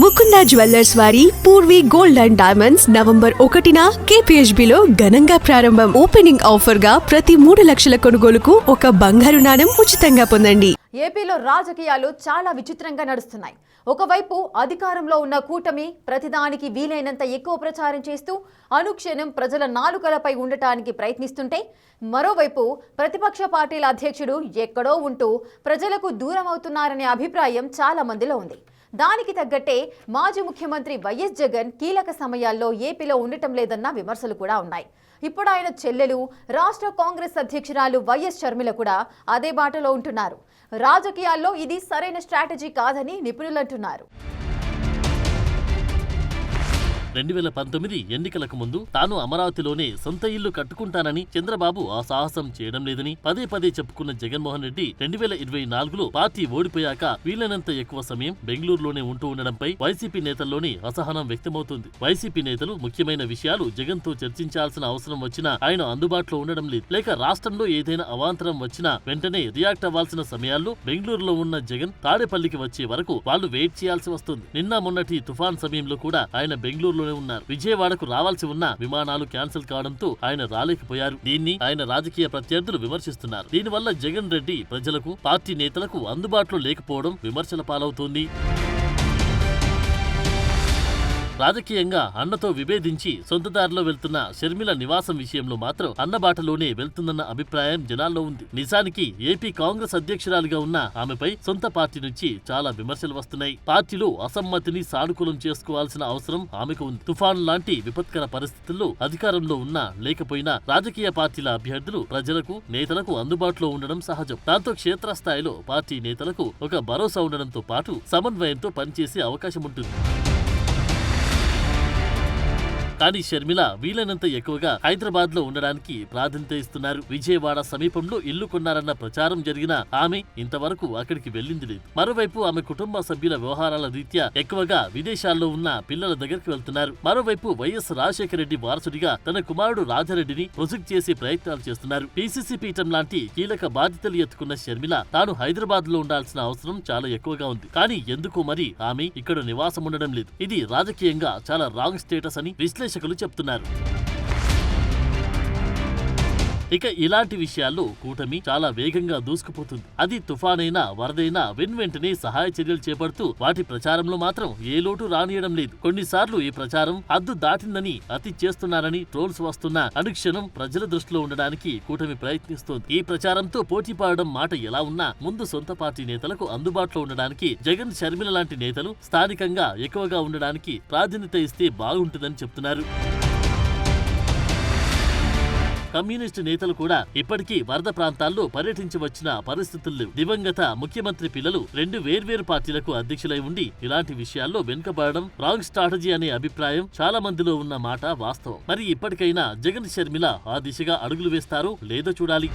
Mukunda jewellers వారి Purvi gold and diamonds November 1న KPHB లో ఘనంగా ప్రారంభం. ఓపెనింగ్ ఆఫర్ గా ప్రతి 3 లక్షల కొనుగోలుకు ఒక బంగారు నాణెం ఉచితంగా పొందండి. ఏపీలో రాజకీయాలు చాలా విచిత్రంగా నడుస్తున్నాయి. ఒకవైపు అధికారంలో ఉన్న కూటమి ప్రతిదానికి వీలైనంత ఎక్కువ ప్రచారం చేస్తూ అనుక్షణం ప్రజల నాలుకలపై ఉండటానికి ప్రయత్నిస్తుంటే, మరోవైపు ప్రతిపక్ష పార్టీల అధ్యక్షుడు ఎక్కడో ఉంటూ ప్రజలకు దూరం అవుతున్నారనే అభిప్రాయం చాలా మందిలో ఉంది. దానికి తగ్గట్టే మాజీ ముఖ్యమంత్రి వైఎస్ జగన్ కీలక సమయాల్లో ఏపీలో ఉండటం లేదన్న విమర్శలు కూడా ఉన్నాయి. ఇప్పుడు ఆయన చెల్లెలు రాష్ట్ర కాంగ్రెస్ అధ్యక్షురాలు వైఎస్ షర్మిల కూడా అదే బాటలో ఉంటున్నారు. రాజకీయాల్లో ఇది సరైన స్ట్రాటజీ కాదని నిపుణులు అంటున్నారు. 2019 ఎన్నికలకు ముందు తాను అమరావతిలోనే సొంత ఇల్లు కట్టుకుంటానని చంద్రబాబు ఆ సాహసం చేయడం లేదని పదే పదే చెప్పుకున్న జగన్మోహన్ రెడ్డి 2024లో పార్టీ ఓడిపోయాక వీలైనంత ఎక్కువ సమయం బెంగళూరులోనే ఉంటూ ఉండడంపై వైసీపీ నేతల్లోని అసహనం వ్యక్తమవుతుంది. వైసీపీ నేతలు ముఖ్యమైన విషయాలు జగన్ తో చర్చించాల్సిన అవసరం వచ్చినా ఆయన అందుబాటులో ఉండడం లేదు. లేక రాష్ట్రంలో ఏదైనా అవాంతరం వచ్చినా వెంటనే రియాక్ట్ అవ్వాల్సిన సమయాల్లో బెంగళూరులో ఉన్న జగన్ తాడేపల్లికి వచ్చే వరకు వాళ్ళు వెయిట్ చేయాల్సి వస్తుంది. నిన్న మొన్నటి తుఫాన్ సమయంలో కూడా ఆయన బెంగళూరులో ఉన్నారు. విజయవాడకు రావాల్సి ఉన్న విమానాలు క్యాన్సిల్ కావడంతో ఆయన రాలేకపోయారు. దీన్ని ఆయన రాజకీయ ప్రత్యర్థులు విమర్శిస్తున్నారు. దీనివల్ల జగన్ రెడ్డి ప్రజలకు, పార్టీ నేతలకు అందుబాటులో లేకపోవడం విమర్శల పాలవుతోంది. రాజకీయంగా అన్నతో విభేదించి సొంత దారిలో వెళ్తున్న షర్మిల నివాసం విషయంలో మాత్రం అన్నబాటలోనే వెళ్తుందన్న అభిప్రాయం జనాల్లో ఉంది. నిజానికి ఏపీ కాంగ్రెస్ అధ్యక్షురాలిగా ఉన్న ఆమెపై సొంత పార్టీ నుంచి చాలా విమర్శలు వస్తున్నాయి. పార్టీలో అసమ్మతిని సానుకూలం చేసుకోవాల్సిన అవసరం ఆమెకు ఉంది. తుఫాను లాంటి విపత్కర పరిస్థితుల్లో అధికారంలో ఉన్నా లేకపోయినా రాజకీయ పార్టీల అభ్యర్థులు ప్రజలకు, నేతలకు అందుబాటులో ఉండడం సహజం. దాంతో క్షేత్రస్థాయిలో పార్టీ నేతలకు ఒక భరోసా ఉండడంతో పాటు సమన్వయంతో పనిచేసే అవకాశం ఉంటుంది. కానీ షర్మిల వీలైనంత ఎక్కువగా హైదరాబాద్ లో ఉండడానికి ప్రాధాన్యత ఇస్తున్నారు. విజయవాడ సమీపంలో ఇల్లు కొన్నారన్న ప్రచారం జరిగినా ఆమె ఇంతవరకు అక్కడికి వెళ్లింది లేదు. మరోవైపు ఆమె కుటుంబ సభ్యుల వ్యవహారాల రీత్యా ఎక్కువగా విదేశాల్లో ఉన్న పిల్లల దగ్గరికి వెళ్తున్నారు. మరోవైపు వైఎస్ రాజశేఖర రెడ్డి వారసుడిగా తన కుమారుడు రాజారెడ్డిని ప్రొజెక్ట్ చేసే ప్రయత్నాలు చేస్తున్నారు. PCC పీఠం లాంటి కీలక బాధ్యతలు ఎత్తుకున్న షర్మిల తాను హైదరాబాద్ లో ఉండాల్సిన అవసరం చాలా ఎక్కువగా ఉంది. కానీ ఎందుకు మరి ఆమె ఇక్కడ నివాసం ఉండడం లేదు? ఇది రాజకీయంగా చాలా రాంగ్ స్టేటస్ అని విశ్లేషకులు చెప్తున్నారు. ఇక ఇలాంటి విషయాల్లో కూటమి చాలా వేగంగా దూసుకుపోతుంది. అది తుఫానైనా, వరదైనా వెంటనే సహాయ చర్యలు చేపడుతూ వాటి ప్రచారంలో మాత్రం ఏ లోటు రానియడం లేదు. కొన్నిసార్లు ఈ ప్రచారం హద్దు దాటిందని, అతి చేస్తున్నారని ట్రోల్స్ వస్తున్నా అనుక్షణం ప్రజల దృష్టిలో ఉండడానికి కూటమి ప్రయత్నిస్తోంది. ఈ ప్రచారంతో పోటీ పడడం మాట ఎలా ఉన్నా ముందు సొంత పార్టీ నేతలకు అందుబాటులో ఉండడానికి జగన్, షర్మిల లాంటి నేతలు స్థానికంగా ఎక్కువగా ఉండడానికి ప్రాధాన్యత ఇస్తే బాగుంటుందని చెప్తున్నారు. కమ్యూనిస్టు నేతలు కూడా ఇప్పటికీ వరద ప్రాంతాల్లో పర్యటించి వచ్చిన పరిస్థితులు. దివంగత ముఖ్యమంత్రి పిల్లలు 2 వేర్వేరు పార్టీలకు అధ్యక్షులై ఉండి ఇలాంటి విషయాల్లో వెనుకబడడం రాంగ్ స్ట్రాటజీ అనే అభిప్రాయం చాలా మందిలో ఉన్న మాట వాస్తవం. మరి ఇప్పటికైనా జగన్, షర్మిల ఆ దిశగా అడుగులు వేస్తారో లేదో చూడాలి.